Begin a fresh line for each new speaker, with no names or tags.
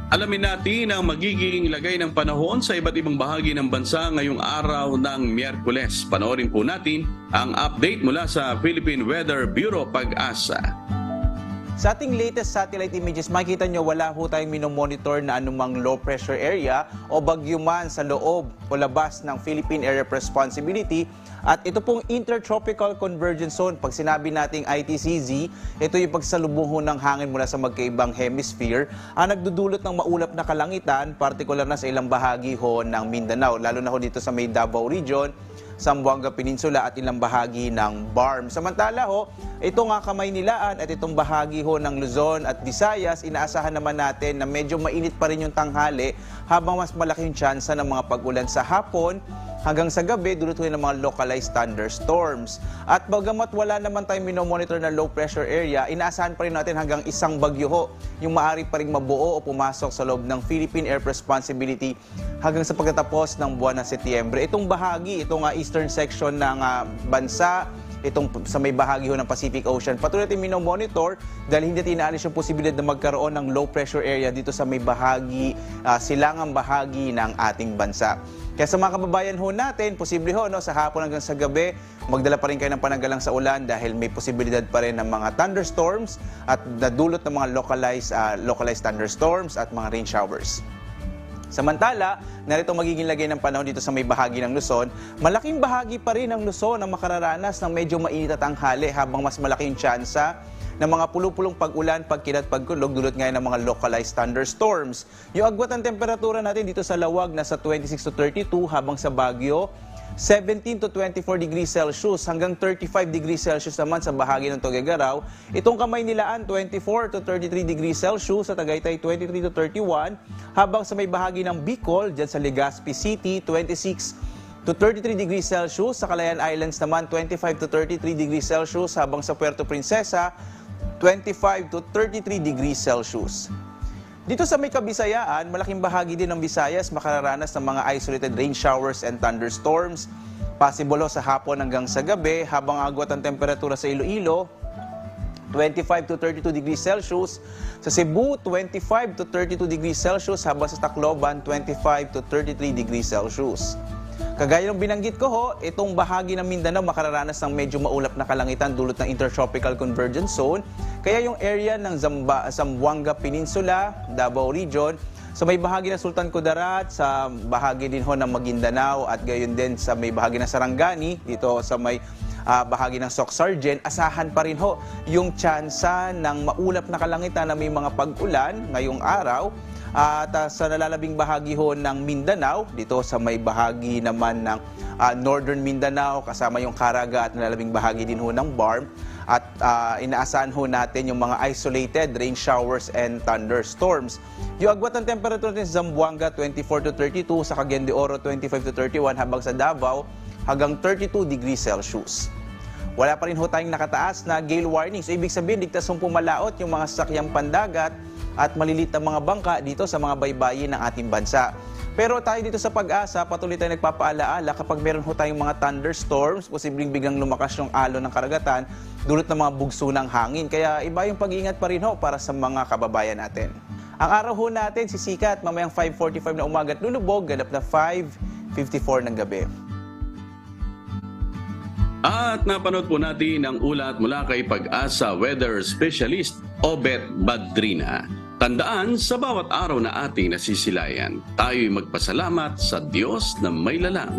Alamin natin ang magiging lagay ng panahon sa iba't ibang bahagi ng bansa ngayong araw ng Miyerkules. Panoorin po natin ang update mula sa Philippine Weather Bureau Pag-asa.
Sa ating latest satellite images, makikita nyo wala ho tayong minomonitor na anumang low pressure area o bagyo man sa loob o labas ng Philippine Area of Responsibility. At ito pong Intertropical Convergence Zone, pag sinabi nating ITCZ, ito yung pagsalubong ng hangin mula sa magkaibang hemisphere ang nagdudulot ng maulap na kalangitan, partikular na sa ilang bahagi ho ng Mindanao, lalo na ho dito sa may Davao Region, Zamboanga Peninsula at ilang bahagi ng BARM. Samantala ho, ito nga Kamaynilaan at itong bahagi ho ng Luzon at Visayas, inaasahan naman natin na medyo mainit pa rin yung tanghali habang mas malaki yung tsansa ng mga pag-ulan sa hapon hanggang sa gabi, dulutuin ng mga localized thunderstorms. At bagamat wala naman tayong minomonitor na low pressure area, inaasahan pa rin natin hanggang isang bagyo ho yung maaari pa rin mabuo o pumasok sa loob ng Philippine Air Responsibility hanggang sa pagtatapos ng buwan ng Setyembre. Itong bahagi, itong eastern section ng bansa, itong sa may bahagi ho ng Pacific Ocean, patuloy natin minomonitor dahil hindi natin inaalis yung posibilidad na magkaroon ng low pressure area dito sa may bahagi, silangang bahagi ng ating bansa. Kaya sa mga kababayan ho natin, posible ho no, sa hapon hanggang sa gabi, magdala pa rin kayo ng pananggalang sa ulan dahil may posibilidad pa rin ng mga thunderstorms at nadulot ng mga localized thunderstorms at mga rain showers. Samantala, narito magiging lagay ng panahon dito sa may bahagi ng Luzon. Malaking bahagi pa rin ng Luzon ang makararanas ng medyo mainit at tanghali habang mas malaking tsansa ng mga pulupulong pag-ulan, pagkilat, pagkulog, dulot ngayon ng mga localized thunderstorms. Yung agwat ng temperatura natin dito sa Lawag nasa 26 to 32 habang sa Baguio 17 to 24 degrees Celsius hanggang 35 degrees Celsius naman sa bahagi ng Tuguegarao. Itong Kamaynilaan 24 to 33 degrees Celsius, sa Tagaytay 23 to 31, habang sa may bahagi ng Bicol, dyan sa Legazpi City 26 to 33 degrees Celsius, sa Calayan Islands naman 25 to 33 degrees Celsius, habang sa Puerto Princesa 25 to 33 degrees Celsius. Dito sa may Kabisayaan, malaking bahagi din ng Visayas makararanas ng mga isolated rain showers and thunderstorms. Possible sa hapon hanggang sa gabi, habang agwat ang temperatura sa Iloilo 25 to 32 degrees Celsius, sa Cebu 25 to 32 degrees Celsius, habang sa Tacloban 25 to 33 degrees Celsius. Kagaya ng binanggit ko ho, itong bahagi ng Mindanao makararanas ng medyo maulap na kalangitan dulot ng Intertropical Convergence Zone. Kaya yung area ng Zamboanga Peninsula, Davao Region, sa may bahagi ng Sultan Kudarat, sa bahagi din ho ng Maguindanao at gayon din sa may bahagi ng Sarangani, dito sa may bahagi ng Soc-Sargen, asahan pa rin ho yung tsansa ng maulap na kalangitan na may mga pag-ulan ngayong araw. At sa nalalabing bahagi ho ng Mindanao, dito sa may bahagi naman ng Northern Mindanao, kasama yung Caraga at nalalabing bahagi din ho ng BARM. At inaasahan ho natin yung mga isolated rain showers and thunderstorms. Yung agwat ng temperature natin sa Zamboanga 24 to 32, sa Cagayan de Oro 25 to 31, habang sa Davao hanggang 32 degrees Celsius. Wala pa rin ho tayong nakataas na gale warning. So ibig sabihin, ligtas hong pumalaot yung mga sasakyang pandagat at malilit na mga bangka dito sa mga baybayin ng ating bansa. Pero tayo dito sa Pag-asa, patuloy tayo nagpapaalaala kapag meron ho tayong mga thunderstorms, posibleng biglang lumakas yung alon ng karagatan, dulot ng mga bugso ng hangin. Kaya iba yung pag-iingat pa rin ho para sa mga kababayan natin. Ang araw ho natin sisikat mamayang 5:45 na umaga at lulubog, ganap na 5:54 ng gabi.
At napanood po natin ang ulat mula kay Pag-asa Weather Specialist Obet Badrina. Tandaan, sa bawat araw na ating nasisilayan, tayo'y magpasalamat sa Diyos na may lalang.